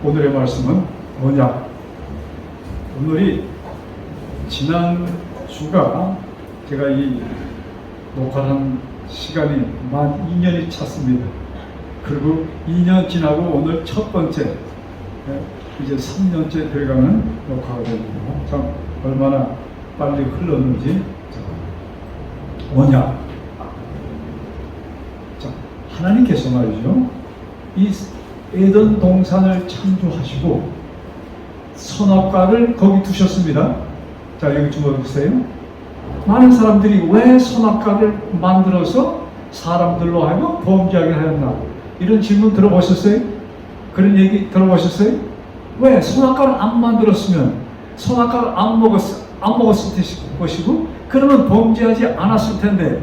오늘의 말씀은 뭐냐? 오늘이 지난 주가 제가 이 녹화한 시간이 만 2년이 찼습니다. 그리고 2년 지나고 오늘 첫 번째, 이제 3년째 들어가는 녹화가 됩니다. 참 얼마나 빨리 흘렀는지. 뭐냐? 자, 하나님께서 말이죠, 이 에덴 동산을 창조하시고 선악과를 거기 두셨습니다. 자, 여기 좀 보세요. 많은 사람들이 왜 선악과를 만들어서 사람들로 하여금 범죄하게 하였나? 이런 질문 들어보셨어요? 그런 얘기 들어보셨어요? 왜 선악과를 안 만들었으면, 선악과를 안 먹었을 것이고, 그러면 범죄하지 않았을 텐데,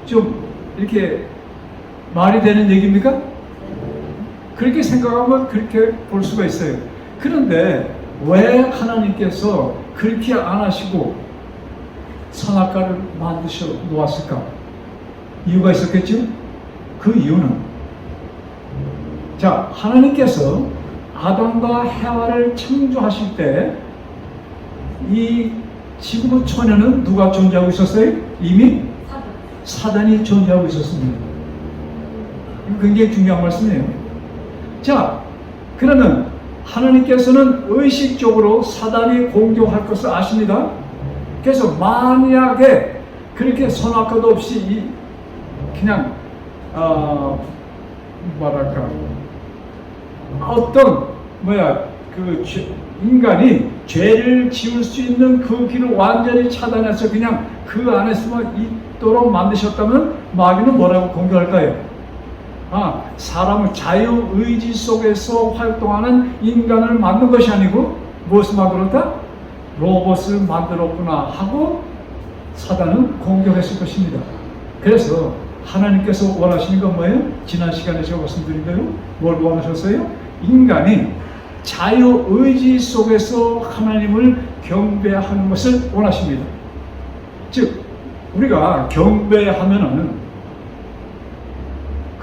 좀 이렇게 말이 되는 얘기입니까? 그렇게 생각하면 그렇게 볼 수가 있어요. 그런데 왜 하나님께서 그렇게 안 하시고 선악과를 만드셔 놓았을까? 이유가 있었겠죠? 그 이유는, 자, 하나님께서 아담과 해와를 창조하실 때 이 지구의 천연은 누가 존재하고 있었어요? 이미 사단이 존재하고 있었습니다. 이거 굉장히 중요한 말씀이에요. 자, 그러면 하나님께서는 의식적으로 사단이 공격할 것을 아십니다. 그래서 만약에 그렇게 선악과도 없이 그냥 뭐랄까, 어떤 인간이 죄를 지을 수 있는 그 길을 완전히 차단해서 그냥 그 안에서만 있도록 만드셨다면 마귀는 뭐라고 공격할까요? 사람을 자유의지 속에서 활동하는 인간을 만든 것이 아니고 무엇을 만들었다? 로봇을 만들었구나 하고 사단은 공격했을 것입니다. 그래서 하나님께서 원하시는 건 뭐예요? 지난 시간에 제가 말씀드린 대로 뭘 원하셨어요? 인간이 자유의지 속에서 하나님을 경배하는 것을 원하십니다. 즉, 우리가 경배하면은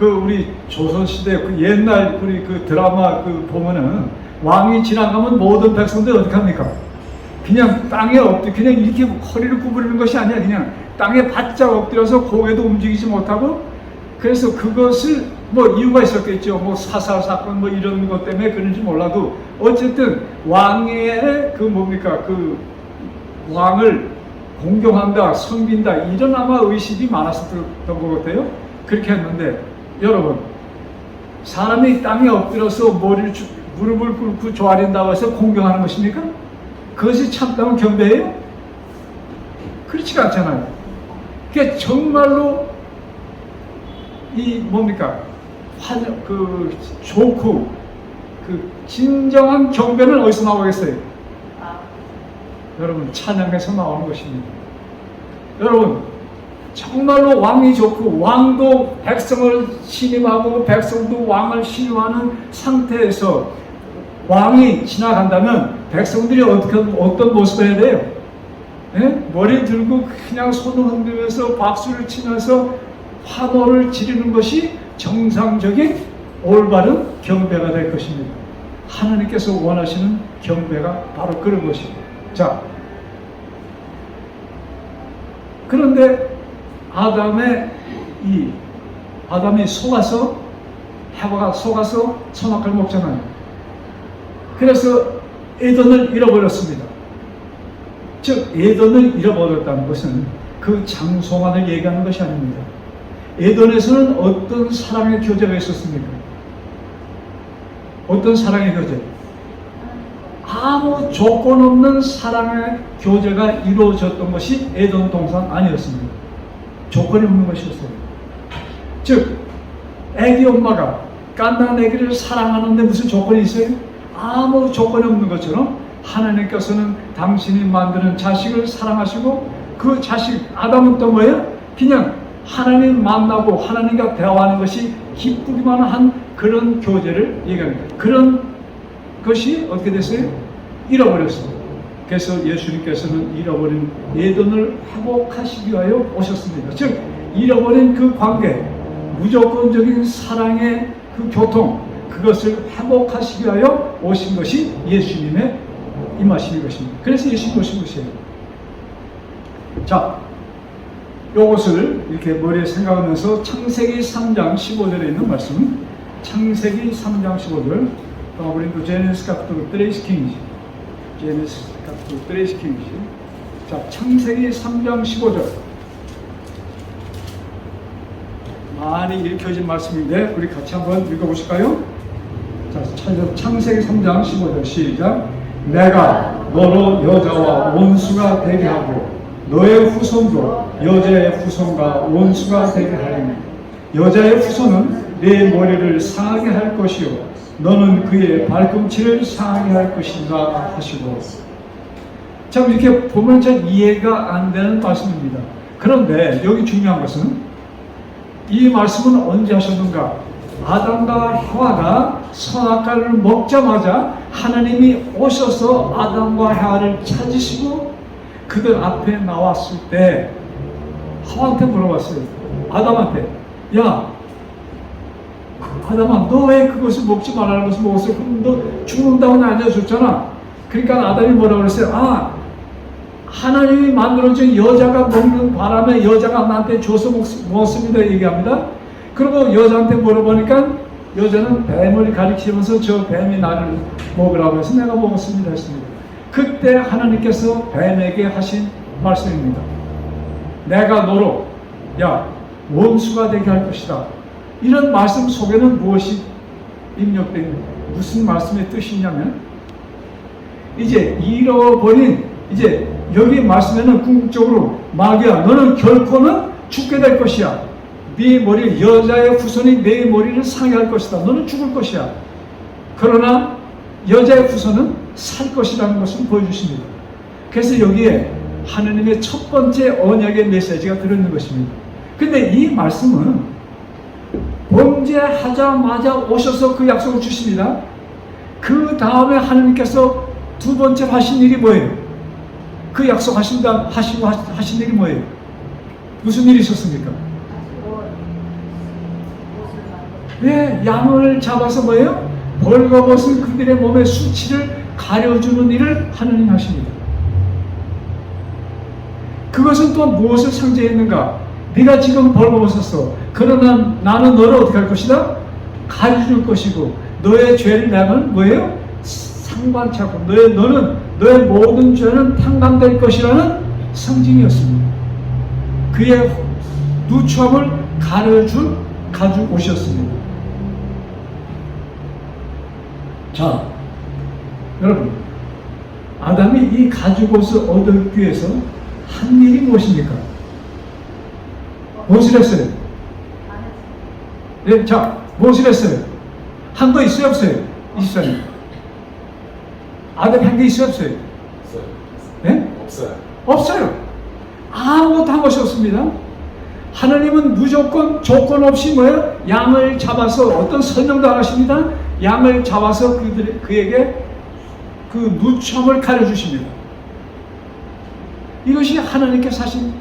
우리 조선시대 옛날 우리 드라마 보면은 왕이 지나가면 모든 백성들 어떻게 합니까? 그냥 땅에 엎드려, 그냥 이렇게 허리를 구부리는 것이 아니야. 그냥 땅에 바짝 엎드려서 고개도 움직이지 못하고, 그래서 그것을 이유가 있었겠죠. 사살 사건 이런 것 때문에 그런지 몰라도 어쨌든 왕의 왕을 공경한다, 섬긴다, 이런 아마 의식이 많았었던 것 같아요. 그렇게 했는데, 여러분, 사람이 땅에 엎드려서 무릎을 꿇고 조아린다고 해서 공경하는 것입니까? 그것이 참다운 경배예요? 그렇지가 않잖아요. 그게 정말로 좋고 진정한 경배는 어디서 나오겠어요? 여러분, 찬양에서 나오는 것입니다. 여러분, 정말로 왕이 좋고 왕도 백성을 신임하고 백성도 왕을 신임하는 상태에서 왕이 지나간다면 백성들이 어떤 모습을 해야 돼요? 머리 들고 그냥 손을 흔들면서 박수를 치면서 환호를 지르는 것이 정상적인 올바른 경배가 될 것입니다. 하나님께서 원하시는 경배가 바로 그런 것입니다. 자, 그런데 아담이 속아서, 해와가 속아서 선악과를 먹잖아요. 그래서 에덴을 잃어버렸습니다. 즉, 에덴을 잃어버렸다는 것은 그 장소만을 얘기하는 것이 아닙니다. 에덴에서는 어떤 사랑의 교제가 있었습니까? 어떤 사랑의 교제? 아무 조건 없는 사랑의 교제가 이루어졌던 것이 에덴 동산 아니었습니다. 조건이 없는 것이었어요. 즉, 애기 엄마가 갓난 애기를 사랑하는데 무슨 조건이 있어요? 아무 조건이 없는 것처럼 하나님께서는 당신이 만드는 자식을 사랑하시고, 그 자식 아담은 또 뭐예요? 그냥 하나님 만나고 하나님과 대화하는 것이 기쁘기만 한 그런 교제를 얘기합니다. 그런 것이 어떻게 됐어요? 잃어버렸습니다. 그래서 예수님께서는 잃어버린 에덴을 회복하시기 위하여 오셨습니다. 즉, 잃어버린 그 관계, 무조건적인 사랑의 그 교통, 그것을 회복하시기 위하여 오신 것이 예수님의 임하심인 것입니다. 그래서 예수님 오신 것이에요. 자, 이것을 이렇게 머리에 생각하면서 창세기 3장 15절에 있는 말씀, 창세기 3장 15절, 우리도 제네시스 카피톨 3:15, 제네시스 카피톨 3:15. 자, 창세기 3장 15절. 많이 읽혀진 말씀인데 우리 같이 한번 읽어보실까요? 자, 창세기 3장 15절 시작. 내가 너로 여자와 원수가 되게 하고 너의 후손도 여자의 후손과 원수가 되게 하리니 여자의 후손은 내 머리를 상하게 할 것이요 너는 그의 발꿈치를 상하게 할 것인가 하시고. 참 이렇게 보면 잘 이해가 안 되는 말씀입니다. 그런데 여기 중요한 것은 이 말씀은 언제 하셨는가? 아담과 하와가 선악과를 먹자마자 하나님이 오셔서 아담과 하와를 찾으시고 그들 앞에 나왔을 때 하와한테 물어봤어요. 아담한테, 야, 아담아, 너 왜 그것을 먹지 말라는 것을 먹었어? 그럼 너 죽는다고 알려줬잖아. 그러니까 아담이 뭐라고 그랬어요? 아, 하나님이 만들어준 여자가 먹는 바람에 여자가 나한테 줘서 먹었습니다 얘기합니다. 그리고 여자한테 물어보니까 여자는 뱀을 가리키면서 저 뱀이 나를 먹으라고 해서 내가 먹었습니다 했습니다. 그때 하나님께서 뱀에게 하신 말씀입니다. 내가 너로 야 원수가 되게 할 것이다. 이런 말씀 속에는 무엇이 입력된 무슨 말씀의 뜻이냐면 이제 잃어버린 이제 여기 말씀에는 궁극적으로 마귀야 너는 결코는 죽게 될 것이야. 네 머리 여자의 후손이 내 머리를 상해할 것이다. 너는 죽을 것이야. 그러나 여자의 후손은 살 것이라는 것을 보여주십니다. 그래서 여기에 하느님의 첫 번째 언약의 메시지가 들어있는 것입니다. 근데 이 말씀은 범죄하자마자 오셔서 그 약속을 주십니다. 그 다음에 하느님께서 두 번째 하신 일이 뭐예요? 그 약속하신 일이 뭐예요? 무슨 일이 있었습니까? 네, 양을 잡아서 뭐예요? 벌거벗은 그들의 몸의 수치를 가려주는 일을 하느님 하십니다. 그것은 또 무엇을 상징했는가? 네가 지금 벌거벗었어. 그러나 나는 너를 어떻게 할 것이다? 가려줄 것이고 너의 죄를 나는 뭐예요? 상관치 않고 너의 모든 죄는 탕감될 것이라는 상징이었습니다. 그의 누추함을 가지고 오셨습니다. 자, 여러분, 아담이 이 가죽옷을 얻기 위해서 한 일이 무엇입니까? 무엇을 했어요? 네, 자, 무엇을 했어요? 한 거 있어요, 없어요? 있어요. 아담이 한 게 있어요, 없어요? 없어요. 네? 없어요. 없어요. 아무것도 한 것이 없습니다. 하나님은 무조건 조건 없이 뭐예요? 양을 잡아서 어떤 설명도 안 하십니다. 양을 잡아서 그에게 그 누참을 가려주십니다. 이것이 하나님께서 하신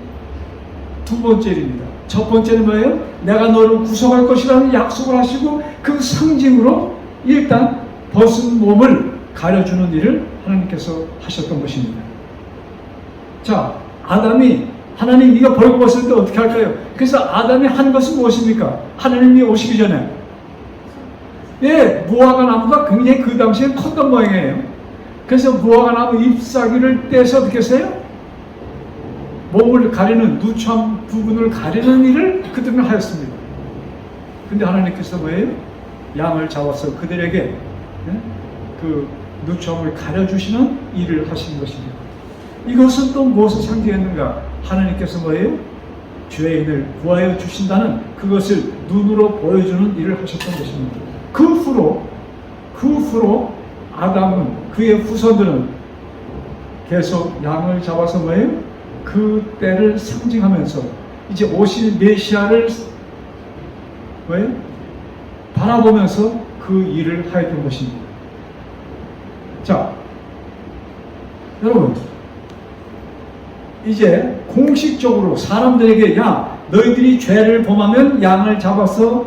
두 번째 일입니다. 첫 번째는 뭐예요? 내가 너를 구속할 것이라는 약속을 하시고 그 상징으로 일단 벗은 몸을 가려주는 일을 하나님께서 하셨던 것입니다. 자, 아담이 하나님 네가 벌거벗을 때 어떻게 할까요? 그래서 아담이 한 것은 무엇입니까? 하나님이 오시기 전에 무화과 나무가 굉장히 그 당시에 컸던 모양이에요. 그래서 무화과 나무 잎사귀를 떼서 어떻게 했어요? 몸을 가리는 누추한 부분을 가리는 일을 그들은 하였습니다. 근데 하나님께서 뭐예요? 양을 잡아서 그들에게 그 누추함을 가려주시는 일을 하신 것입니다. 이것은 또 무엇을 상징했는가? 하나님께서 뭐예요? 죄인을 구하여 주신다는 그것을 눈으로 보여주는 일을 하셨던 것입니다. 그 후로 아담은 그의 후손들은 계속 양을 잡아서 뭐예요? 그 때를 상징하면서 이제 오실 메시아를 뭐예요? 바라보면서 그 일을 하였던 것입니다. 자, 여러분, 이제 공식적으로 사람들에게 야, 너희들이 죄를 범하면 양을 잡아서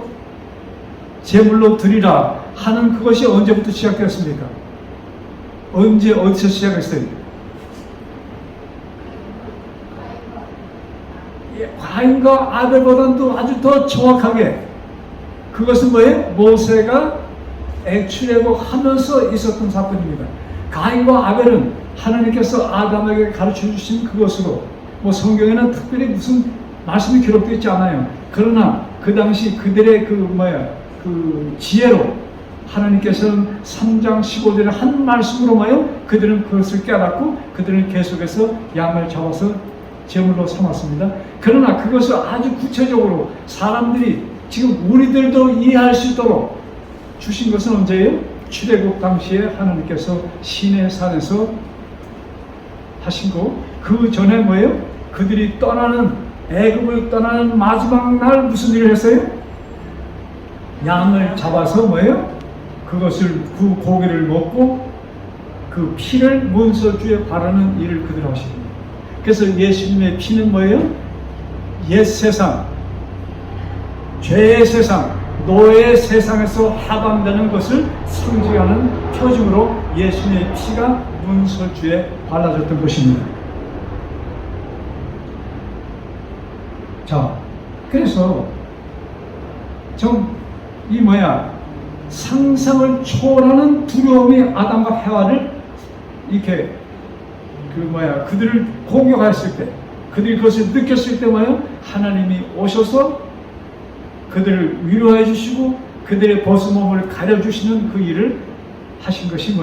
제물로 드리라 하는 그것이 언제부터 시작되었습니까? 언제 어디서 시작했어요? 가인과 아벨보다도 아주 더 정확하게 그것은 뭐예요? 모세가 출애굽하면서 있었던 사건입니다. 가인과 아벨은 하나님께서 아담에게 가르쳐 주신 그것으로 뭐 성경에는 특별히 무슨 말씀이 기록되어 있지 않아요. 그러나 그 당시 그들의 그 지혜로 하나님께서는 3장 15절의 한 말씀으로 그들은 그것을 깨닫고 그들은 계속해서 양을 잡아서 제물로 삼았습니다. 그러나 그것을 아주 구체적으로 사람들이 지금 우리들도 이해할 수 있도록 주신 것은 언제예요? 출애굽 당시에 하나님께서 시내 산에서 하신 거. 그 전에 뭐예요? 그들이 애굽을 떠나는 마지막 날 무슨 일을 했어요? 양을 잡아서 그것을 그 고기를 먹고 그 피를 문설주에 바르는 일을 그들 하십니다. 그래서 예수님의 피는 옛 세상, 죄의 세상, 노예의 세상에서 하방되는 것을 상징하는 표징으로 예수님의 피가 문설주에 발라졌던 것입니다. 자, 그래서 상상을 초월하는 두려움이 아담과 해와를 이렇게 그들을 공격했을 때, 그들이 그것을 느꼈을 때 하나님이 오셔서 그들을 위로해 주시고 그들의 벗은 몸을 가려 주시는 그 일을 하신 것이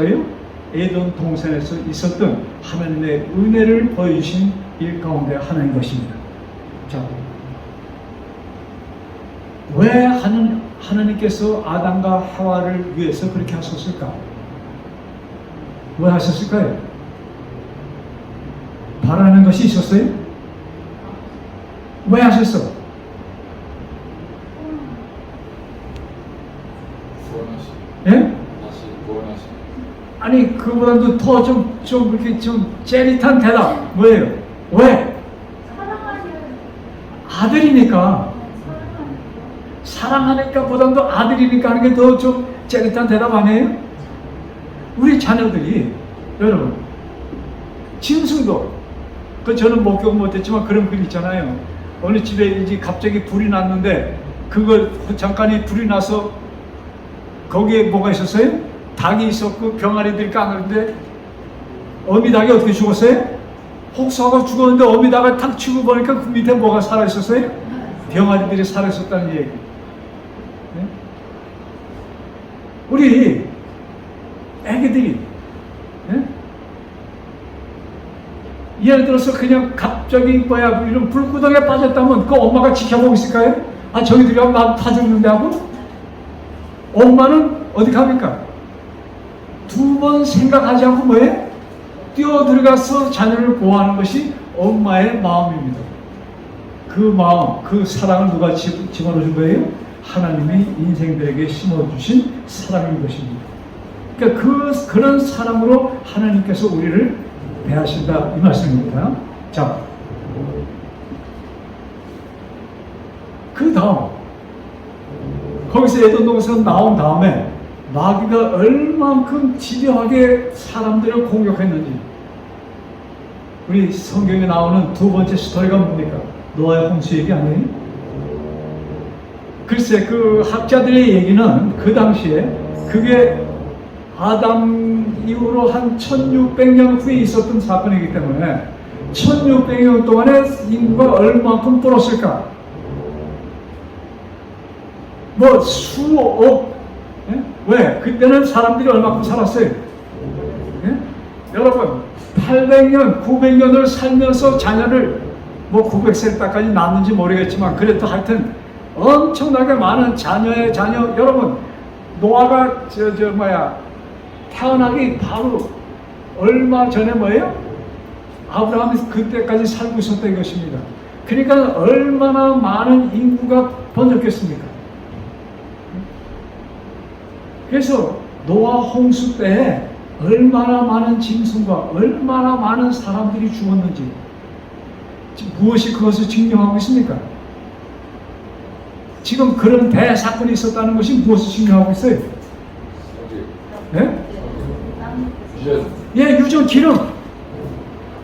에덴 동산에서 있었던 하나님의 은혜를 보여주신 일 가운데 하나인 것입니다. 자, 왜 하나님께서 아담과 해와를 위해서 그렇게 하셨을까? 왜 하셨을까요? 바라는 것이 있었어요? 왜 하셨어? 예? 아니, 그보다도 더 이렇게 짜릿한 대답. 뭐예요? 왜? 아들이니까. 사랑하니까 보다도 아들이니까 하는 게 더 짜릿한 대답 아니에요? 우리 자녀들이, 여러분, 짐승도, 저는 목격 못했지만 그런 글 있잖아요. 어느 집에 이제 갑자기 불이 났는데, 잠깐이 불이 나서 거기에 뭐가 있었어요? 닭이 있었고 병아리들이 까는데 어미닭이 어떻게 죽었어요? 혹사하고 죽었는데 어미닭을 탁 치고 보니까 그 밑에 뭐가 살아있었어요? 병아리들이 살아있었다는 얘기. 네? 우리 애기들이 예를 들어서 그냥 갑자기 이런 불구덩이에 빠졌다면 그 엄마가 지켜보고 있을까요? 아, 저기 들어가면 나도 다 죽는데 하고? 엄마는 어디 갑니까? 두 번 생각하지 않고 뛰어 들어가서 자녀를 보호하는 것이 엄마의 마음입니다. 그 마음, 그 사랑을 누가 집어넣어준 거예요? 하나님이 인생들에게 심어주신 사랑인 것입니다. 그러니까 그런 사랑으로 하나님께서 우리를 대하신다, 이 말씀입니다. 자, 그 다음 거기서 에덴 동산 나온 다음에 마귀가 얼만큼 집요하게 사람들을 공격했는지, 우리 성경에 나오는 두 번째 스토리가 뭡니까? 노아의 홍수 얘기 아니에요? 글쎄, 그 학자들의 얘기는 그 당시에 그게 아담 이후로 한 1600년 후에 있었던 사건이기 때문에 1600년 동안에 인구가 얼만큼 불었을까? 수억, 왜? 그때는 사람들이 얼마큼 살았어요? 예? 여러분, 800년, 900년을 살면서 자녀를 900세 때까지 낳는지 모르겠지만 그래도 하여튼 엄청나게 많은 자녀의 자녀. 여러분, 노아가 태어나기 바로 얼마 전에 아브라함이 그때까지 살고 있었던 것입니다. 그러니까 얼마나 많은 인구가 번졌겠습니까? 그래서 노아 홍수 때 얼마나 많은 짐승과 얼마나 많은 사람들이 죽었는지 무엇이 그것을 증명하고 있습니까? 지금 그런 대사건이 있었다는 것이 무엇을 증명하고 있어요? 네? 예, 유전 기름.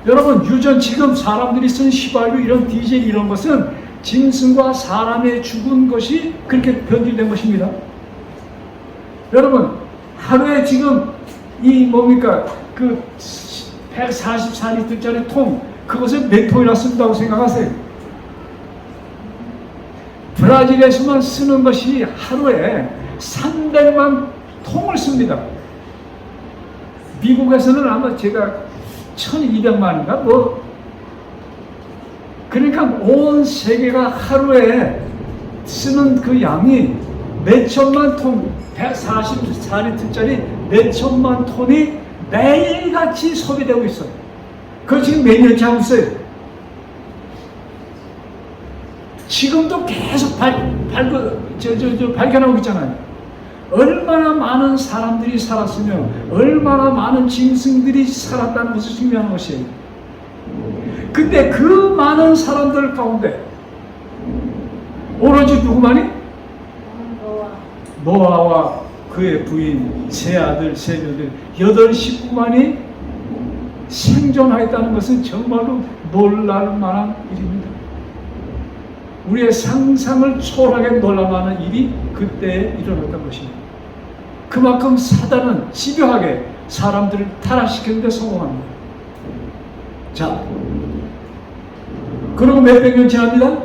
여러분, 유전 지금 사람들이 쓴 휘발유 이런 디젤 이런 것은 짐승과 사람의 죽은 것이 그렇게 변질된 것입니다. 여러분, 하루에 지금 이 뭡니까 그 144리터짜리 통, 그것을 몇 통이나 쓴다고 생각하세요? 브라질에서만 쓰는 것이 하루에 300만 통을 씁니다. 미국에서는 아마 제가 1200만인가 뭐, 그러니까 온 세계가 하루에 쓰는 그 양이 몇천만 톤, 144리터짜리 몇천만 톤이 매일같이 소비되고 있어요. 그거 지금 몇 년째 하고 있어요. 지금도 계속 발견하고 있잖아요. 얼마나 많은 사람들이 살았으며 얼마나 많은 짐승들이 살았다는 것을 증명하는 것이에요. 근데 그 많은 사람들 가운데 오로지 누구만이? 노아와 그의 부인, 세 아들, 세 며느리, 8 식구만이 생존하였다는 것은 정말로 놀랄 만한 일입니다. 우리의 상상을 초월하게 놀랄 만한 일이 그때 일어났던 것입니다. 그만큼 사단은 집요하게 사람들을 타락시키는 데 성공합니다. 자, 그리고 몇백 년 지납니다.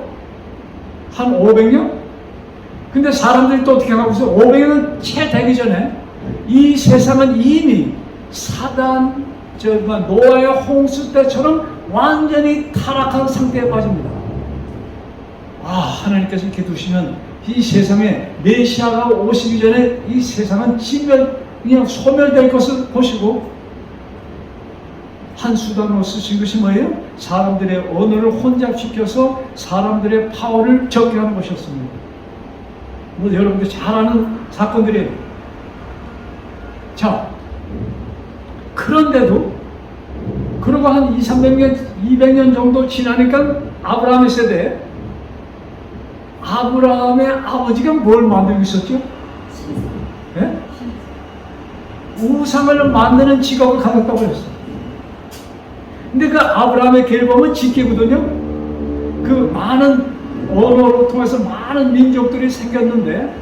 한 500년? 근데 사람들이 또 어떻게 하고 있어요? 500년은 채 되기 전에 이 세상은 이미 사단, 노아의 홍수 때처럼 완전히 타락한 상태에 빠집니다. 하나님께서 이렇게 두시면 이 세상에 메시아가 오시기 전에 이 세상은 그냥 소멸될 것을 보시고 한 수단으로 쓰신 것이 뭐예요? 사람들의 언어를 혼잡시켜서 사람들의 파워를 적게 하는 것이었습니다. 뭐 여러분들 잘 아는 사건들이에요. 자, 그런데도 그러고 한 200년, 200년 정도 지나니까 아브라함의 세대에 아브라함의 아버지가 뭘 만들고 있었죠? 네? 우상을 만드는 직업을 가졌다고 했어요. 근데 그 아브라함의 계보는 직계거든요. 그 많은 언어로 통해서 많은 민족들이 생겼는데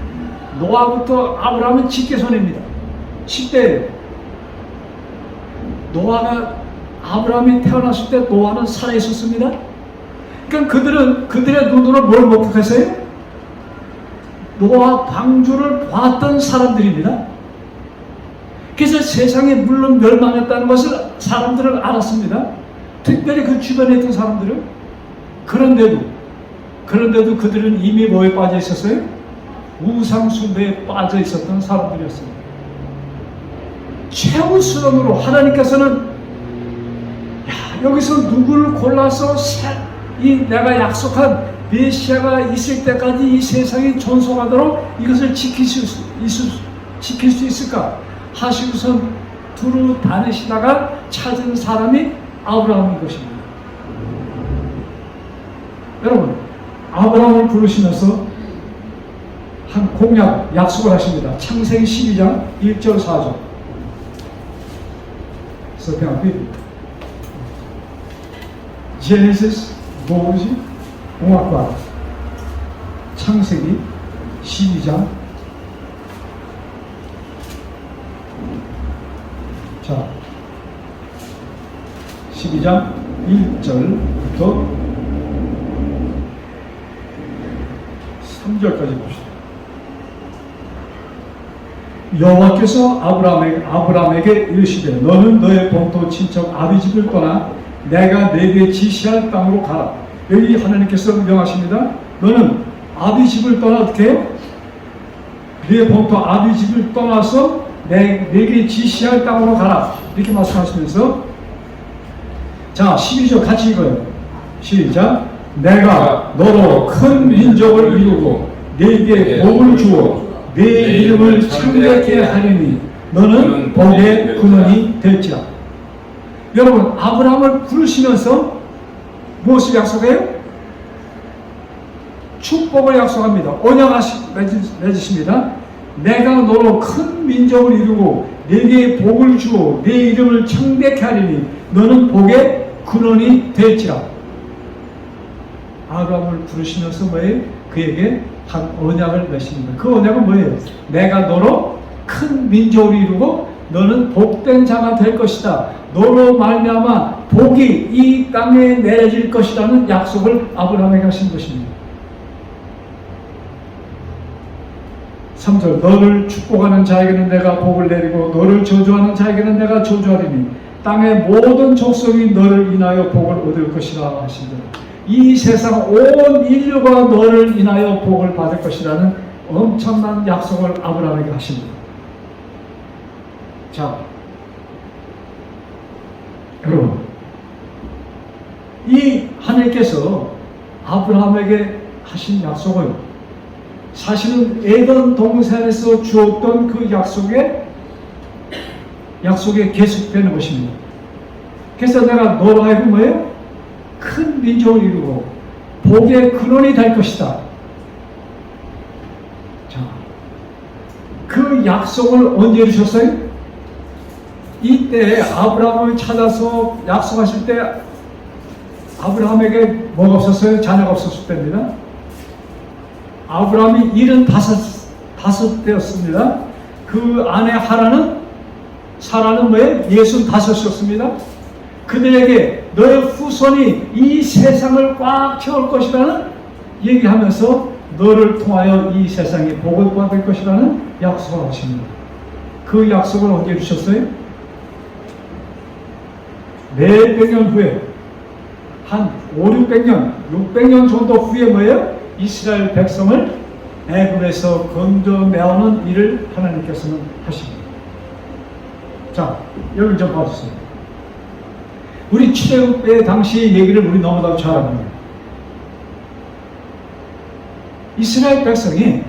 노아부터 아브라함은 직계손입니다. 10대 노아가 아브라함이 태어났을 때 노아는 살아있었습니다. 그러니까 그들의 눈으로 뭘 목격했어요? 노아 방주를 봤던 사람들입니다. 그래서 세상이 물론 멸망했다는 것을 사람들은 알았습니다. 특별히 그 주변에 있던 사람들은. 그런데도 그들은 이미 뭐에 빠져 있었어요? 우상 숭배에 빠져 있었던 사람들이었습니다. 최후 수단으로 하나님께서는 여기서 누구를 골라서 내가 약속한 메시아가 있을 때까지 이 세상이 존속하도록 이것을 지킬 수 있을까 하시고선 두루 다니시다가 찾은 사람이 아브라함인 것입니다. 여러분, 아브라함을 부르시면서 한 공약, 약속을 하십니다. 창세기 12장 1절 4절. 그래서 그냥 제네시스 뭐지? 공학과 창세기 12장 자 12장 1절부터 3절까지 봅시다. 여호와께서 아브라함에게 이르시되 너는 너의 본토 친척 아비집을 떠나 내가 네게 지시할 땅으로 가라. 여기 하나님께서 명하십니다. 너는 아비집을 떠나 어떻게 해요? 네 본토 아비집을 떠나서 내게 지시할 땅으로 가라. 이렇게 말씀하시면서 자 12절 같이 읽어요. 시작. 내가 너로 큰 민족을 이루고 네게 복을 주어 네 이름을 창대하게 하리니 너는 복의 근원이 될지라. 여러분, 아브라함을 부르시면서 무엇을 약속해요? 축복을 약속합니다. 언약 맺으십니다. 내가 너로 큰 민족을 이루고 네게 복을 주어 네 이름을 창대케 하리니 너는 복의 근원이 될지라. 아브라함을 부르시면서 뭐예요? 그에게 한 언약을 맺습니다. 그 언약은 뭐예요? 내가 너로 큰 민족을 이루고 너는 복된 자가 될 것이다. 너로 말미암아 복이 이 땅에 내려질 것이라는 약속을 아브라함에게 하신 것입니다. 3절 너를 축복하는 자에게는 내가 복을 내리고 너를 저주하는 자에게는 내가 저주하리니 땅의 모든 족속이 너를 인하여 복을 얻을 것이라 하시더라. 이 세상 온 인류가 너를 인하여 복을 받을 것이라는 엄청난 약속을 아브라함에게 하십니다. 자, 여러분, 이 하나님께서 아브라함에게 하신 약속을 사실은 에덴 동산에서 주었던 그 약속에 계속되는 것입니다. 그래서 내가 너로 하여금 뭐예요? 큰 민족을 이루고 복의 근원이 될 것이다. 자, 그 약속을 언제 주셨어요? 이때 아브라함을 찾아서 약속하실 때 아브라함에게 뭐가 없었어요? 자녀가 없었을 때입니다. 아브라함이 75되었습니다. 그 아내 사라는 뭐예요? 65이었습니다. 그들에게 너의 후손이 이 세상을 꽉 채울 것이라는 얘기하면서 너를 통하여 이 세상이 복을 받을 것이라는 약속을 하십니다. 그 약속을 언제 주셨어요? 몇백 년 후에 한 500~600년 600년 정도 후에 뭐예요? 이스라엘 백성을 애굽에서 건져내오는 일을 하나님께서는 하십니다. 자, 여기 좀 봐주세요. 우리 출애굽의 당시 얘기를 우리 너무나도 잘 압니다. 이스라엘 백성이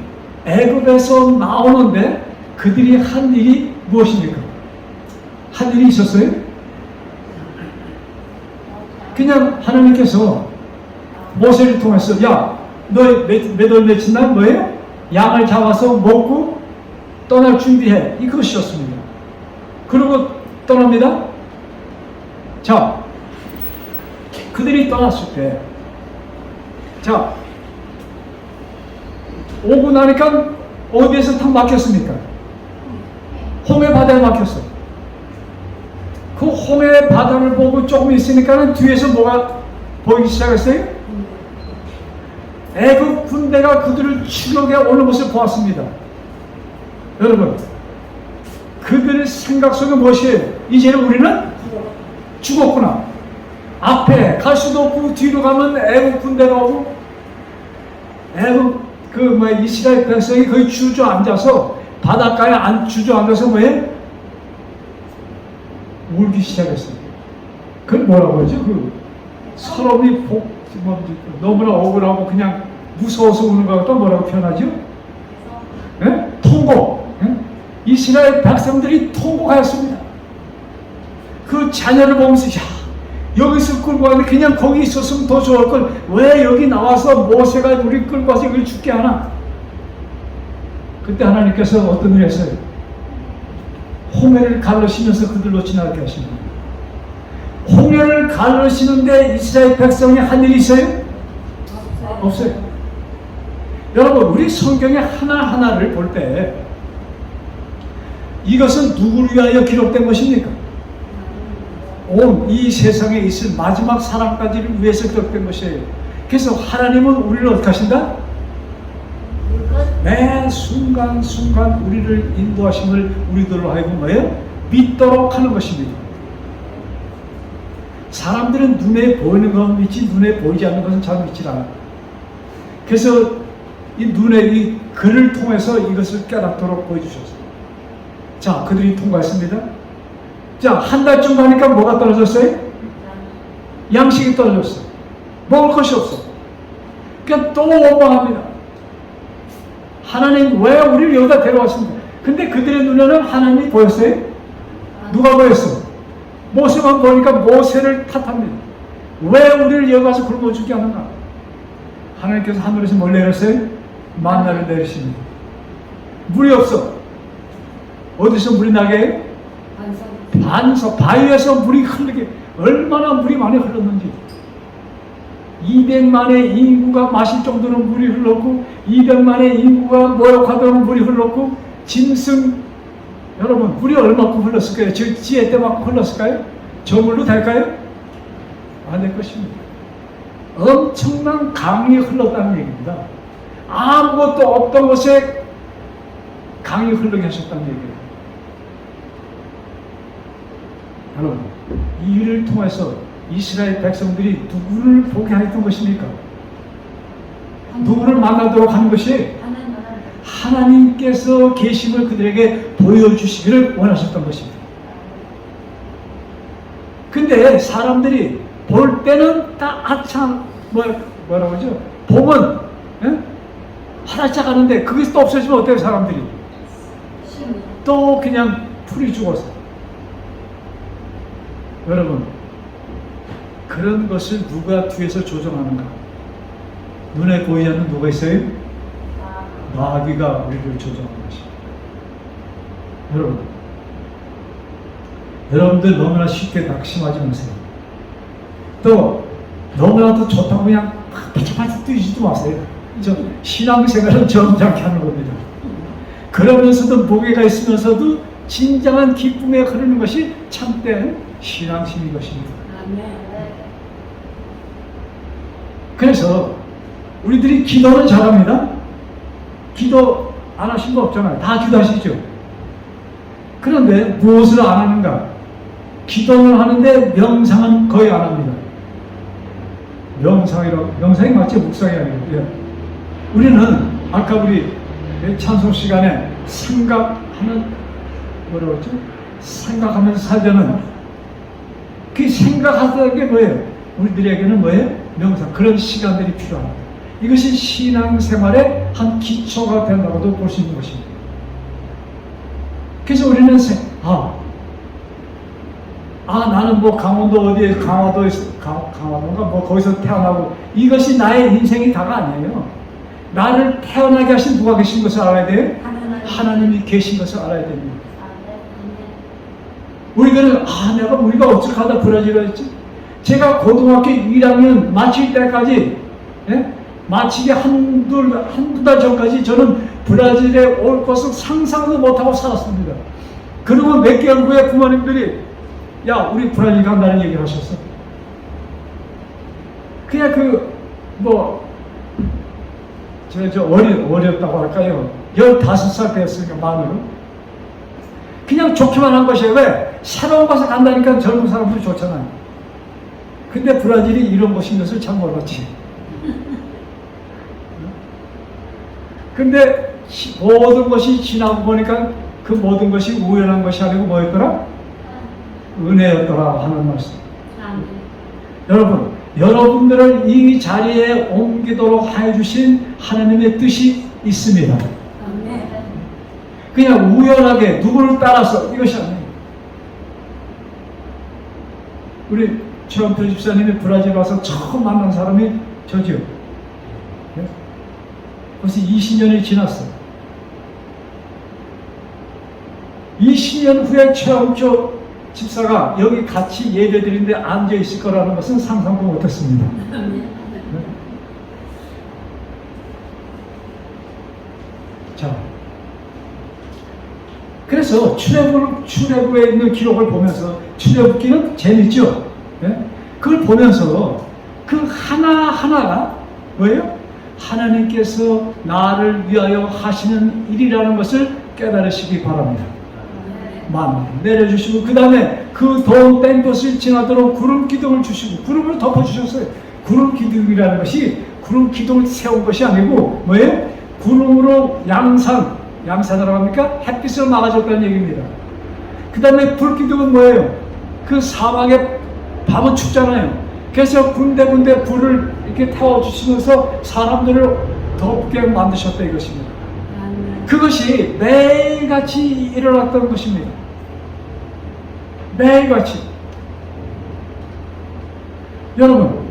애굽에서 나오는데 그들이 한 일이 무엇입니까? 한 일이 있었어요? 그냥 하나님께서 모세를 통해서 야, 너 몇 월 며칠 날 뭐예요? 양을 잡아서 먹고 떠날 준비해. 이것이었습니다. 그리고 떠납니다. 자, 그들이 떠났을 때, 자, 오고 나니까 어디에서 탁 막혔습니까? 홍해 바다에 막혔어요. 그 홍해 바다를 보고 조금 있으니까는 뒤에서 뭐가 보이기 시작했어요? 애굽 군대가 그들을 추격해 오는 것을 보았습니다. 여러분, 그들의 생각 속에 무엇이에요? 이제는 우리는 죽었구나. 앞에 갈 수도 없고 뒤로 가면 애굽 군대가 오고 애굽 이스라엘 백성이 거의 주저앉아서 바닷가에 주저앉아서 뭐예요? 울기 시작했어요. 그걸 뭐라고 하죠? 서러움이 너무나 억울하고 그냥 무서워서 우는 것 같다 뭐라고 표현하죠? 네? 통곡. 네? 이스라엘 백성들이 통곡하였습니다. 그 자녀를 보면서 야, 여기서 끌고 왔는데 그냥 거기 있었으면 더 좋을 걸 왜 여기 나와서 모세가 우리 끌고 와서 이걸 죽게 하나? 그때 하나님께서 어떤 일을 했어요? 홍해를 가르시면서 그들로 지나게 하십니다. 홍해를 가르시는데 이스라엘 백성이 한 일이 있어요? 없어요. 여러분, 우리 성경의 하나하나를 볼 때 이것은 누구를 위하여 기록된 것입니까? 온 이 세상에 있을 마지막 사람까지를 위해서 기록된 것이에요. 그래서 하나님은 우리를 어떻게 하신다? 매 순간순간 우리를 인도하심을 우리들로 하여금 뭐예요? 믿도록 하는 것입니다. 사람들은 눈에 보이는 건 믿지 눈에 보이지 않는 것은 잘 믿지 않아요. 그래서 이 눈에 글을 통해서 이것을 깨닫도록 보여주셨어요. 자, 그들이 통과했습니다. 자, 한 달쯤 가니까 뭐가 떨어졌어요? 양식이 떨어졌어요. 먹을 것이 없어. 그냥 또 원망합니다. 하나님 왜 우리를 여기다 데려왔습니까? 근데 그들의 눈에는 하나님이 보였어요? 누가 보였어? 모세만 보니까 모세를 탓합니다. 왜 우리를 여기 와서 굶어 죽게 하는가? 하나님께서 하늘에서 뭘 내렸어요? 만나를 내리십니다. 물이 없어. 어디서 물이 나게 해요? 반석, 바위에서 물이 흐르게. 얼마나 물이 많이 흘렀는지. 200만의 인구가 마실 정도로 물이 흘렀고, 200만의 인구가 모욕하도록 물이 흘렀고, 짐승, 여러분, 물이 얼마큼 흘렀을까요? 지혜 때만큼 흘렀을까요? 저물로 될까요? 안 될 것입니다. 엄청난 강이 흘렀다는 얘기입니다. 아무것도 없던 곳에 강이 흐르게 하셨다는 얘기예요. 여러분, 이 일을 통해서 이스라엘 백성들이 누구를 보게 했던 것입니까? 누구를 만나도록 하는 것이 하나님께서 계심을 그들에게 보여주시기를 원하셨던 것입니다. 근데 사람들이 볼 때는 다 아참 뭐라고 하죠? 보면 화들짝 하는데 그것이 또 없어지면 어때요? 사람들이 또 그냥 풀이 죽어서. 여러분, 그런 것을 누가 뒤에서 조정하는가? 눈에 보이지 않는 누가 있어요? 마귀가 우리를 조정하는 것입니다. 여러분들 너무나 쉽게 낙심하지 마세요. 또 너무나도 좋다고 그냥 바짝바짝 뛰지도 마세요. 신앙생활은 점잖게 하는 겁니다. 그러면서도 무게가 있으면서도 진정한 기쁨에 흐르는 것이 참된 신앙심인 것입니다. 그래서 우리들이 기도는 잘합니다. 기도 안 하신 거 없잖아요. 다 기도하시죠. 그런데 무엇을 안 하는가? 기도는 하는데 명상은 거의 안 합니다. 명상이 맞지? 묵상이 아니고. 우리는 아까 우리 찬송 시간에 생각하면서 살자는 그 생각하는 게 뭐예요? 우리들에게는 뭐예요? 명상. 그런 시간들이 필요합니다. 이것이 신앙생활의 한 기초가 된다고도 볼 수 있는 것입니다. 그래서 우리는 나는 뭐 강원도 어디에 강화도인가 뭐 거기서 태어나고 이것이 나의 인생이 다가 아니에요. 나를 태어나게 하신 누가 계신 것을 알아야 돼요? 하나님이 계신 것을 알아야 됩니다. 우리들은 우리가 어쩌다 브라질에 했지? 제가 고등학교 1학년 마칠 때까지 마치기 한두 달 전까지 저는 브라질에 올 것을 상상도 못하고 살았습니다. 그리고 몇 개월 후에 부모님들이 우리 브라질 간다는 얘기를 하셨어. 그냥 어렸다고 할까요? 15살 되었으니까 만으로. 그냥 좋기만 한 것이에요. 왜? 새로운 곳에 간다니까 젊은 사람들이 좋잖아요. 근데 브라질이 이런 곳인 것을 참 몰랐지. 근데 모든 것이 지나고 보니까 그 모든 것이 우연한 것이 아니고 뭐였더라? 은혜였더라 하는 말씀. 여러분, 여러분들을 이 자리에 옮기도록 해주신 하나님의 뜻이 있습니다. 그냥 우연하게 누구를 따라서 이것이 아니에요. 우리 최원표 집사님이 브라질 와서 처음 만난 사람이 저지요. 벌써 20년이 지났어요. 20년 후에 최원표 집사가 여기 같이 예배드리는데 앉아 있을 거라는 것은 상상도 못했습니다. 자, 그래서 출애굽에 있는 기록을 보면서 출애굽기는 재밌죠. 그걸 보면서 그 하나하나가 뭐예요? 하나님께서 나를 위하여 하시는 일이라는 것을 깨달으시기 바랍니다. 만 내려주시고 그 다음에 그 더운 땡 것을 지나도록 구름 기둥을 주시고 구름을 덮어주셨어요. 구름 기둥이라는 것이 구름 기둥을 세운 것이 아니고 뭐예요? 구름으로 양산이라고 합니까? 햇빛을 막아줬다는 얘기입니다. 그 다음에 불 기둥은 뭐예요? 그 사막에 밤은 춥잖아요. 그래서 군데군데 불을 이렇게 태워주시면서 사람들을 덥게 만드셨다 이것입니다. 그것이 매일같이 일어났던 것입니다. 매일같이. 여러분,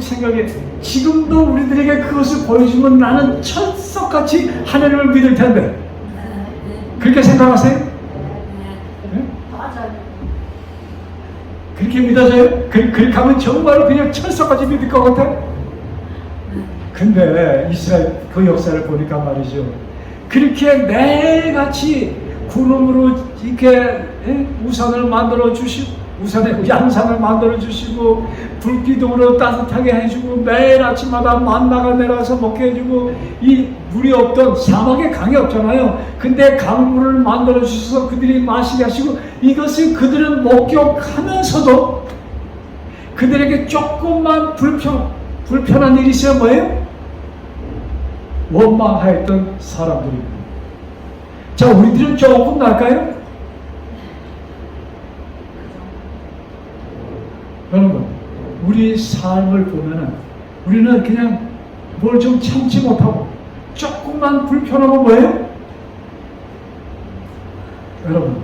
생각에 지금도 우리들에게 그것을 보여주면 나는 철석같이 하나님을 믿을 텐데 그렇게 생각하세요? 네? 그렇게 믿어져요? 그렇게 하면 정말 그냥 철석같이 믿을 것 같아? 근데 이스라엘 그 역사를 보니까 말이죠, 그렇게 매일같이 구름으로 이렇게 우산을 만들어 주시고, 우산에 양산을 만들어 주시고, 불기둥으로 따뜻하게 해주고, 매일 아침마다 만나가 내려와서 먹게 해주고, 이 물이 없던 사막에 강이 없잖아요. 근데 강물을 만들어 주셔서 그들이 마시게 하시고, 이것을 그들은 목격하면서도 그들에게 조금만 불편한 일이 있어야 뭐예요? 원망하였던 사람들입니다. 자, 우리들은 조금 날까요? 여러분, 우리 삶을 보면은 우리는 그냥 뭘 좀 참지 못하고 조금만 불편하고 뭐예요? 여러분,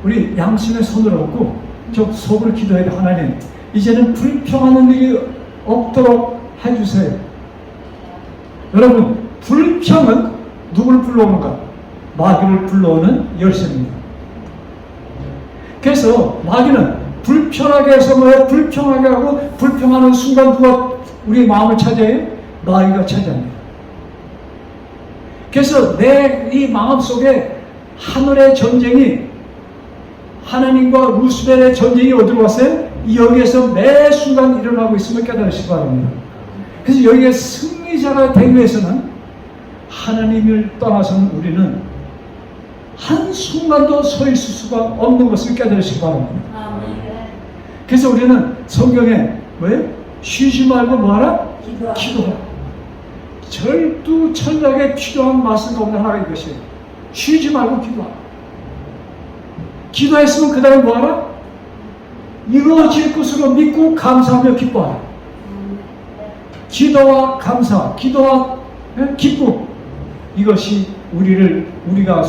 우리 양심의 손을 얹고 좀 속으로 기도해야 돼. 하나님, 이제는 불평하는 일이 없도록 해주세요. 여러분, 불평은 누구를 불러오는가? 마귀를 불러오는 열쇠입니다. 그래서 마귀는 불편하게 해서 뭐예요? 불평하게 하고, 불평하는 순간 누가 우리 마음을 차지해요? 마귀가 차지합니다. 그래서 내 이 마음 속에 하늘의 전쟁이, 하나님과 루스벨의 전쟁이 어디로 왔어요? 여기에서 매 순간 일어나고 있음을 깨달으시기 바랍니다. 그래서 여기에 승리자가 되기 위해서는 하나님을 떠나서는 우리는 한순간도 서 있을 수가 없는 것을 깨달으시기 바랍니다. 그래서 우리는 성경에 왜? 쉬지 말고 뭐하라? 기도하라. 절두철학에 필요한 말씀 가운데 하나가 이것이에요. 쉬지 말고 기도하라. 기도했으면 그 다음에 뭐하라? 이루어질 것으로 믿고 감사하며 기뻐하라. 기도와 감사, 기도와 기쁨, 이것이 우리가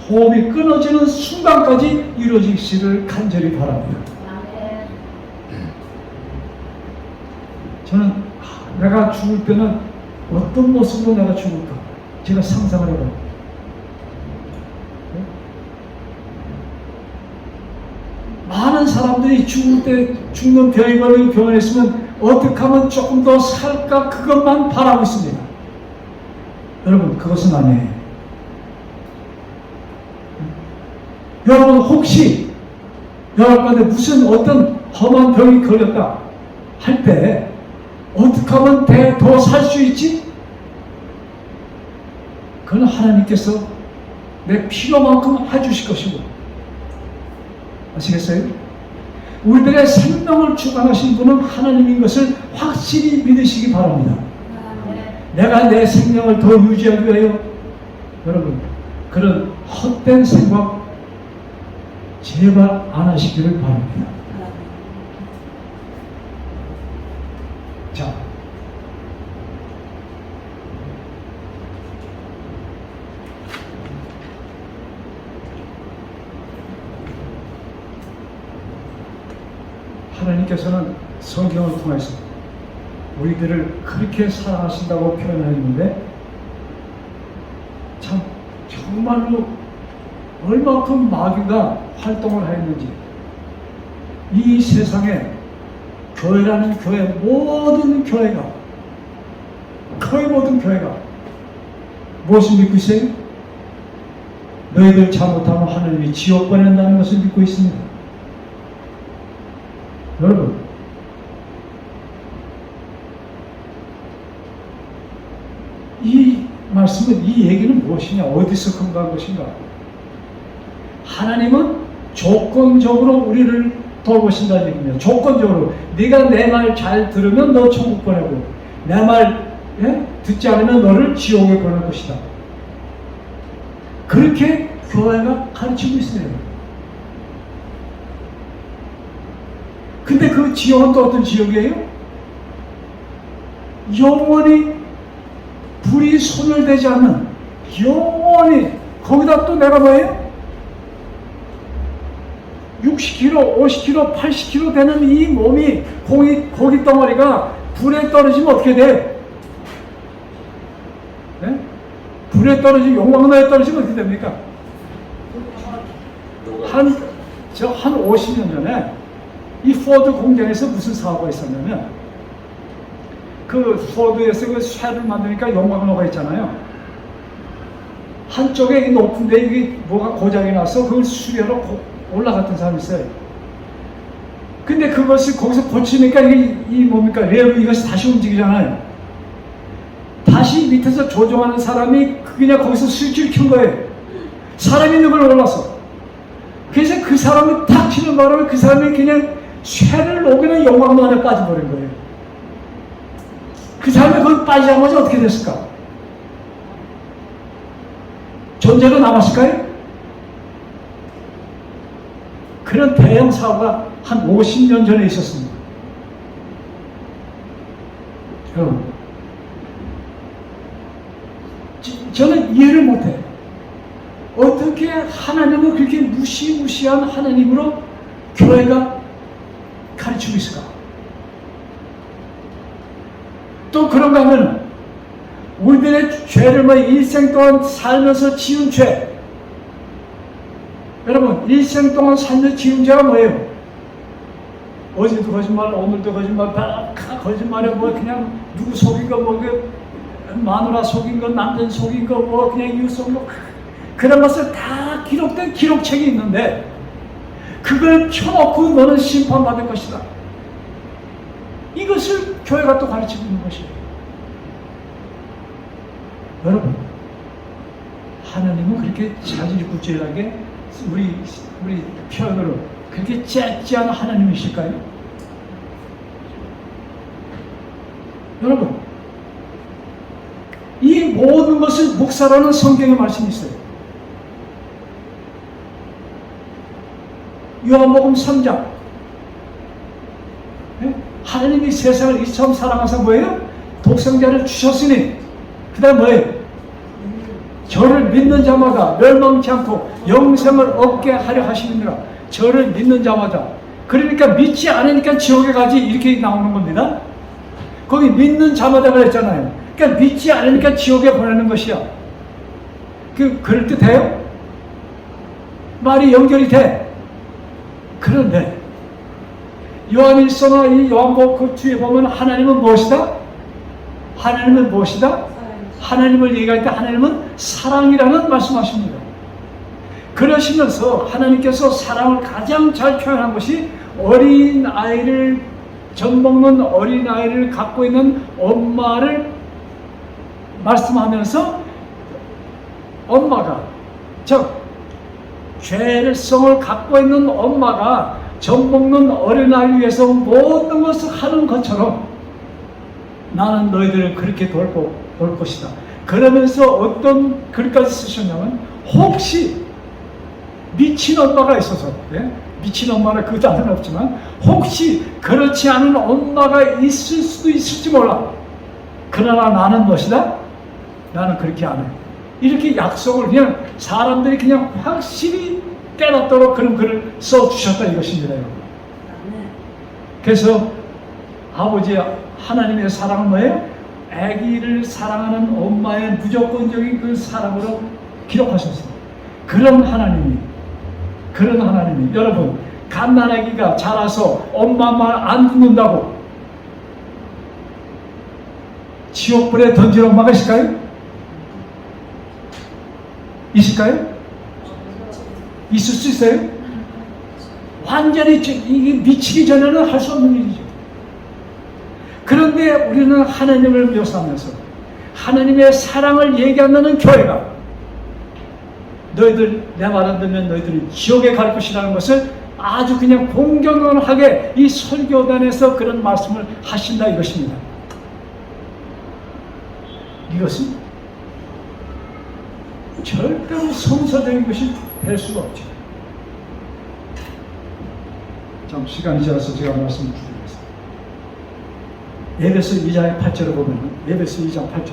호흡이 끊어지는 순간까지 이루어지기를 간절히 바랍니다. 저는 내가 죽을 때는 어떤 모습으로 내가 죽을까? 제가 상상을 해봐요. 많은 사람들이 죽을 때 죽는 병이 걸리고 병원에 있으면 어떻게 하면 조금 더 살까? 그것만 바라고 있습니다. 여러분, 그것은 아니에요. 여러분, 혹시 여러분한테 무슨 어떤 험한 병이 걸렸다 할 때 어떻게 하면 더 살 수 있지? 그건 하나님께서 내 필요만큼 해주실 것이고, 아시겠어요? 우리들의 생명을 주관하신 분은 하나님인 것을 확실히 믿으시기 바랍니다. 내가 내 생명을 더 유지하기 위하여 여러분, 그런 헛된 생각 제발 안 하시기를 바랍니다. 자, 하나님께서는 성경을 통해서 우리들을 그렇게 사랑하신다고 표현하였는데, 참 정말로 얼마큼 마귀가 활동을 하였는지, 이 세상에 교회라는 교회, 모든 교회가, 거의 모든 교회가 무엇을 믿고 있어요? 너희들 잘못하면 하나님이 지옥 보낸다는 것을 믿고 있습니다. 여러분, 이 말씀은, 이 얘기는 무엇이냐? 어디서 근거한 것인가? 하나님은 조건적으로 우리를 돌보신다는 얘기입니다. 조건적으로. 네가 내 말 잘 들으면 너 천국 보내고, 내 말 듣지 않으면 너를 지옥에 보낼 것이다. 그렇게 교회가 가르치고 있어요. 근데 그 지옥은 또 어떤 지옥이에요? 영원히 불이 소멸되지 않는, 영원히, 거기다 또 내가 뭐예요? 60kg, 50kg, 80kg 되는 이 몸이, 고기 덩어리가 불에 떨어지면 어떻게 돼? 네? 불에 떨어지면, 용광로에 떨어지면 어떻게 됩니까? 한 50년 전에 이 포드 공장에서 무슨 사고가 있었냐면, 그 포드에서 그 쇠를 만드니까 용광로가 있잖아요. 한쪽에 높은데 이게 뭐가 고장이 나서 그걸 수리하러 올라갔던 사람이 있어요. 근데 그것을 거기서 고치니까 이 뭡니까? 레로 이것이 다시 움직이잖아요. 다시 밑에서 조종하는 사람이 그냥 거기서 스위치를 켠 거예요. 사람이 있는 걸 몰랐어. 그래서 그 사람이 탁 치는 바람에 그 사람이 그냥 쇠를 녹이는 용광로 안에 빠져버린 거예요. 그 사람이 거기 빠지자마자 어떻게 됐을까? 존재가 남았을까요? 그런 대형 사고가 한 50년 전에 있었습니다. 여러분, 저는 이해를 못해. 어떻게 하나님을 그렇게 무시무시한 하나님으로 교회가 가르치고 있을까? 또 그런가 하면 우리들의 죄를 일생 동안 살면서 지은 죄, 여러분 일생 동안 살면서 지은 죄가 뭐예요? 어제도 거짓말, 오늘도 거짓말, 다 거짓말에 그냥 누구 속인 거 마누라 속인 거, 남편 속인 거, 그냥 이웃 속인 거, 그런 것을 다 기록된 기록책이 있는데 그걸 펴놓고 너는 심판받을 것이다. 이것을 교회가 또 가르치고 있는 것이에요. 여러분, 하나님은 그렇게 자질구질하게 우리 표현으로 그렇게 째째한 하나님이실까요? 여러분, 이 모든 것을 묵살하는 성경의 말씀이 있어요. 요한복음 3장. 하나님이 세상을 이처럼 사랑하사 뭐예요? 독생자를 주셨으니, 그 다음 뭐예요? 저를 믿는 자마다 멸망치 않고 영생을 얻게 하려 하시느니라. 저를 믿는 자마다. 그러니까 믿지 않으니까 지옥에 가지, 이렇게 나오는 겁니다. 거기 믿는 자마다 그랬잖아요. 그러니까 믿지 않으니까 지옥에 보내는 것이야. 그럴듯해요? 말이 연결이 돼. 그런데 요한일서나 이 요한복음 그 뒤에 보면 하나님은 무엇이다? 하나님은 무엇이다? 하나님을 얘기할 때 하나님은 사랑이라는 말씀하십니다. 그러시면서 하나님께서 사랑을 가장 잘 표현한 것이 어린 아이를, 젖먹는 어린 아이를 갖고 있는 엄마를 말씀하면서 엄마가, 즉 죄성을 갖고 있는 엄마가 젖먹는 어린아이를 위해서 모든 것을 하는 것처럼 나는 너희들을 그렇게 돌 것이다. 그러면서 어떤 글까지 쓰셨냐면, 혹시 미친 엄마가 있어서, 미친 엄마는 그 단어는 없지만 혹시 그렇지 않은 엄마가 있을 수도 있을지 몰라. 그러나 나는 무엇이다? 나는 그렇게 안 해. 이렇게 약속을 그냥 사람들이 그냥 확실히 깨닫도록 그런 글을 써주셨다 이것입니다. 그래서 아버지 하나님의 사랑은 뭐예요? 아기를 사랑하는 엄마의 무조건적인 그 사랑으로 기록하셨습니다. 그런 하나님이 여러분, 갓난아기가 자라서 엄마 말 안 듣는다고 지옥불에 던질 엄마가 있을까요? 있을까요? 있을 수 있어요? 완전히 이게 미치기 전에는 할 수 없는 일이죠. 그런데 우리는 하나님을 묘사하면서 하나님의 사랑을 얘기하는 교회가 너희들 내 말 안 듣면 너희들이 지옥에 갈 것이라는 것을 아주 그냥 공경하게 이 설교단에서 그런 말씀을 하신다 이것입니다. 이것은 절대로 성서적인 것이 될 수가 없죠. 참 시간이 지나서 제가 말씀을 드리겠습니다. 에베소 2장의 8절을 보면, 에베소 2장 8절.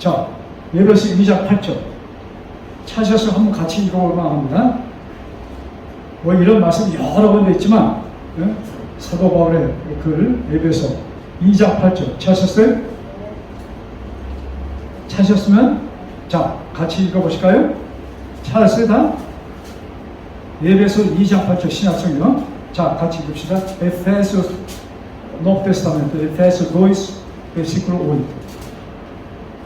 자, 에베소 2장 8절. 찾아서 한번 같이 읽어볼만 합니다. 뭐 이런 말씀 여러 번 했지만, 사도 바울의 글, 에베소 2장 8절. 찾으셨어요? 찾으셨으면, 자, 같이 읽어보실까요? 찾았어요, 다? 에베소 2장 8절 신약성경. 자, 같이 읽읍시다. 에페소, 노브 테스타멘트, 에페소 2, 베시클 5.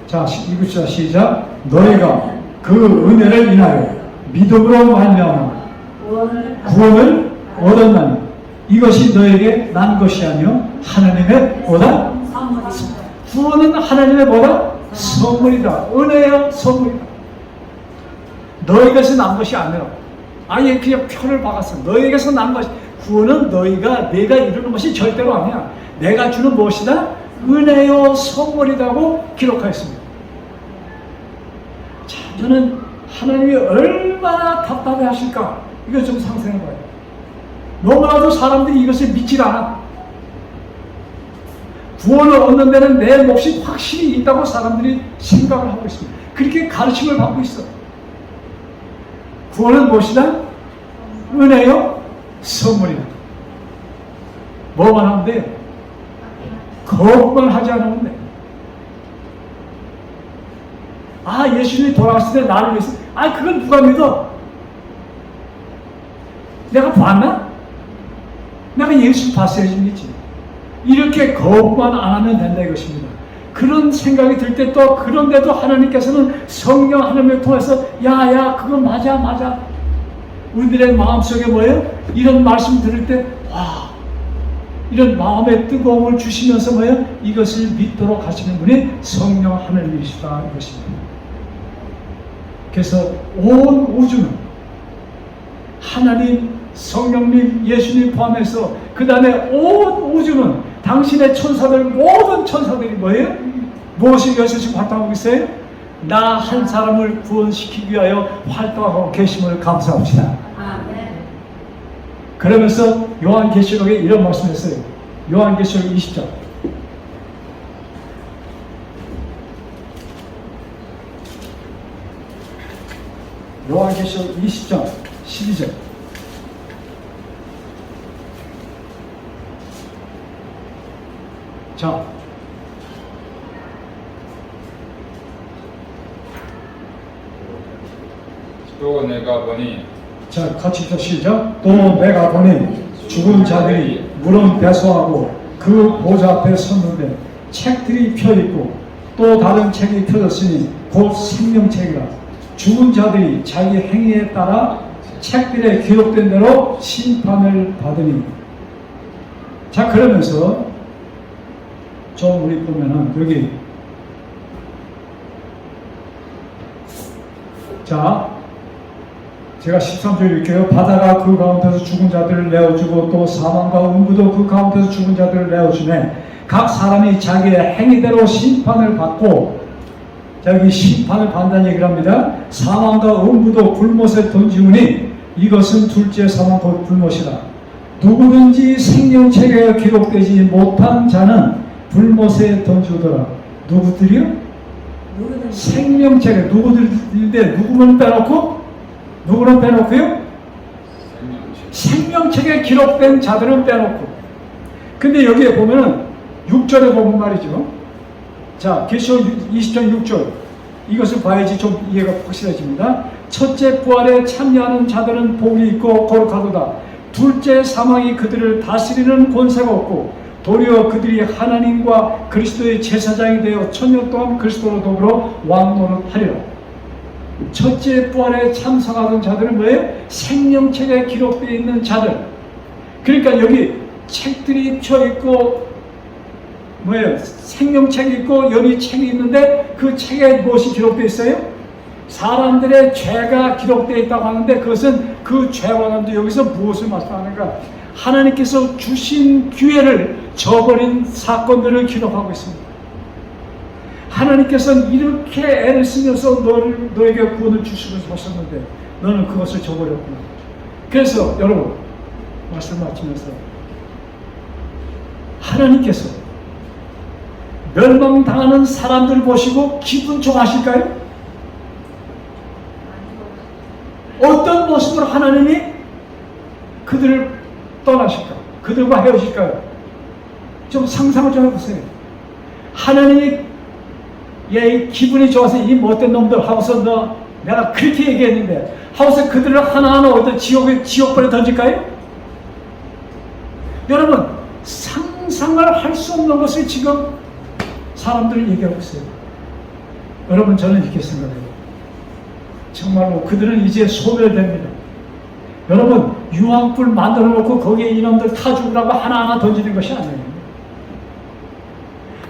자, 읽읍시다. 시작. 너희가 그 은혜를 인하여 믿음으로 말미암아 구원을 얻었나니 이것이 너에게 난 것이 아니요 하나님의 뭐다? 구원은 하나님의 뭐다? 선물이다. 은혜야 선물이다. 너에게서 난 것이 아니라 아예 그냥 표를 박았어. 너에게서 난 것이 구원은 내가 이루는 것이 절대로 아니야. 내가 주는 무엇이다? 은혜요 선물이라고 기록하였습니다. 자, 저는 하나님이 얼마나 답답해 하실까? 이거 좀 상상해 봐요. 너무나도 사람들이 이것을 믿질 않아. 구원을 얻는 데는 내 몫이 확실히 있다고 사람들이 생각을 하고 있습니다. 그렇게 가르침을 받고 있어. 구원은 무엇이다? 은혜요? 선물이다. 뭐만 하면 돼? 그것만 하지 않으면 돼. 아, 예수님이 돌아왔을 때 나를 위해서. 아, 그건 누가 믿어? 내가 봤나? 내가 예수 봤어야지 믿지. 이렇게 그것만 안 하면 된다 이것입니다. 그런 생각이 들 때 또 그런데도 하나님께서는 성령 하나님을 통해서 야, 그거 맞아. 우리들의 마음속에 뭐예요? 이런 말씀 들을 때 와, 이런 마음의 뜨거움을 주시면서 뭐예요? 이것을 믿도록 하시는 분이 성령 하나님이시다 이것입니다. 그래서 온 우주는 하나님, 성령님, 예수님 포함해서 그 다음에 온 우주는 당신의 천사들, 모든 천사들이 뭐예요? 무엇을 위해서 지금 활동하고 있어요? 나 한 사람을 구원시키기 위하여 활동하고 계심을 감사합시다. 그러면서 요한계시록에 이런 말씀을 했어요. 요한계시록 20장. 요한계시록 20장 12절. 자, 또 내가 보니 자, 같이 또 시작. 또 내가 보니 죽은 자들이 물은 배소하고 그 보좌 앞에 섰는데 책들이 펴있고 또 다른 책이 펴졌으니 곧 생명책이라. 죽은 자들이 자기 행위에 따라 책들에 기록된 대로 심판을 받으니. 자, 그러면서 좀 우리 보면은 여기 자, 제가 13절 읽게요. 바다가 그 가운데서 죽은 자들을 내어주고 또 사망과 음부도 그 가운데서 죽은 자들을 내어주네. 각 사람이 자기의 행위대로 심판을 받고, 자, 여기 심판을 받는다는 얘기를 합니다. 사망과 음부도 불못에 던지우니 이것은 둘째 사망 곧 불못이라. 누구든지 생명책에 기록되지 못한 자는 불못에 던지우더라. 누구들이요? 생명책에 누구들인데 누구만 빼놓고? 누구는 빼놓고요? 생명책에 기록된 자들은 빼놓고. 근데 여기에 보면은 6절에 보면 말이죠. 자, 계시록 20장 6절. 이것을 봐야지 좀 이해가 확실해집니다. 첫째 부활에 참여하는 자들은 복이 있고 거룩하도다. 둘째 사망이 그들을 다스리는 권세가 없고 도리어 그들이 하나님과 그리스도의 제사장이 되어 천년 동안 그리스도로 더불어 왕노릇하리라. 첫째 부활에 참석하던 자들은 뭐예요? 생명책에 기록되어 있는 자들. 그러니까 여기 책들이 펴있고 뭐예요? 생명책이 있고 여기 책이 있는데 그 책에 무엇이 기록되어 있어요? 사람들의 죄가 기록되어 있다고 하는데 그것은 그 죄와 관련도 여기서 무엇을 말씀하는가? 하나님께서 주신 기회를 저버린 사건들을 기록하고 있습니다. 하나님께서는 이렇게 애를 쓰면서 너에게 구원을 주시면서 하셨는데 너는 그것을 저버렸구나. 그래서 여러분 말씀 마치면서 하나님께서 멸망당하는 사람들 보시고 기분 좋아하실까요? 어떤 모습으로 하나님이 그들을 떠나실까? 그들과 헤어질까요? 좀 상상을 좀 해보세요. 하나님이 얘 기분이 좋아서 이 못된 놈들 하고서 내가 그렇게 얘기했는데 하고서 그들을 하나하나 어떤 지옥불에 던질까요? 여러분, 상상을 할 수 없는 것을 지금 사람들이 얘기하고 있어요. 여러분, 저는 이렇게 생각해요. 정말로 그들은 이제 소멸됩니다. 여러분, 유황불 만들어 놓고 거기에 이놈들 타 죽으라고 하나하나 던지는 것이 아니에요.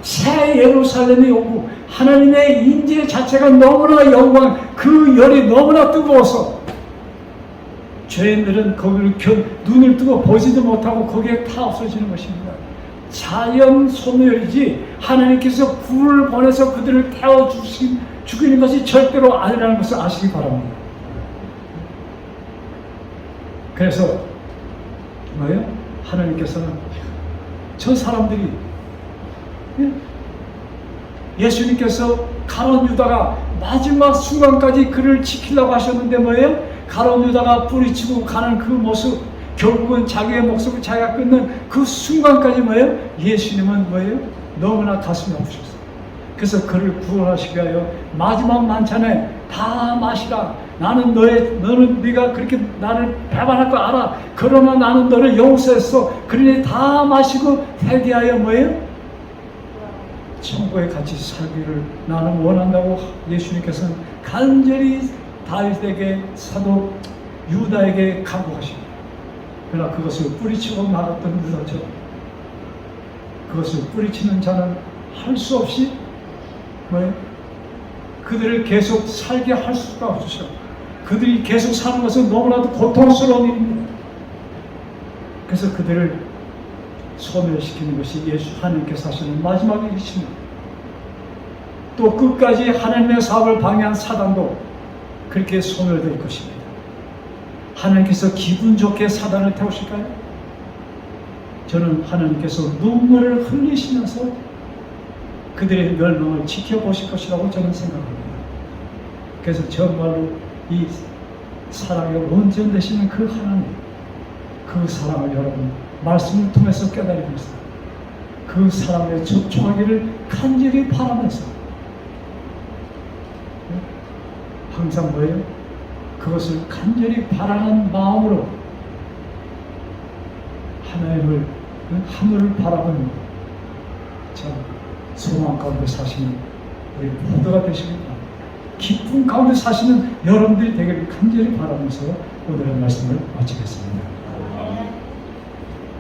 새 예루살렘이 오고 하나님의 인재 자체가 너무나 영광, 그 열이 너무나 뜨거워서 죄인들은 거기를 눈을 뜨고 보지도 못하고 거기에 타 없어지는 것입니다. 자연 소멸이지 하나님께서 불을 보내서 그들을 태워 죽이는 것이 절대로 아니라는 것을 아시기 바랍니다. 그래서 뭐예요? 하나님께서는 저 사람들이 예수님께서 가룟 유다가 마지막 순간까지 그를 지키려고 하셨는데 뭐예요? 가룟 유다가 뿌리치고 가는 그 모습, 결국은 자기의 목숨을 자기가 끊는 그 순간까지 뭐예요? 예수님은 뭐예요? 너무나 가슴이 아프셨어요. 그래서 그를 구원하시기 위하여 마지막 만찬에 다 마시라. 너는 네가 그렇게 나를 배반할 거 알아. 그러나 나는 너를 용서했어. 그러니 다 마시고 회개하여 뭐예요? 천국에 같이 살기를 나는 원한다고 예수님께서는 간절히 다윗에게 사도 유다에게 강구하십니다. 그러나 그것을 뿌리치고 나갔던 유다처럼 그것을 뿌리치는 자는 할 수 없이 뭐예요? 그들을 계속 살게 할 수가 없으셔. 그들이 계속 사는 것은 너무나도 고통스러운 일입니다. 그래서 그들을 소멸시키는 것이 예수 하나님께서 하시는 마지막 일이십니다. 또 끝까지 하나님의 사업을 방해한 사단도 그렇게 소멸될 것입니다. 하나님께서 기분 좋게 사단을 태우실까요? 저는 하나님께서 눈물을 흘리시면서 그들의 멸망을 지켜보실 것이라고 저는 생각합니다. 그래서 정말로 이 사랑의 원전 되시는 그 하나님, 그 사랑을 여러분 말씀을 통해서 깨달으면서 그 사랑에 접촉하기를 간절히 바라면서 항상 뭐예요? 그것을 간절히 바라는 마음으로 하나님을, 하늘을 바라보는 참 소망 가운데 사시는 우리 모두가 되시길 바랍니다. 기쁨 가운데 사시는 여러분들이 되기를 간절히 바라면서 오늘의 말씀을 마치겠습니다.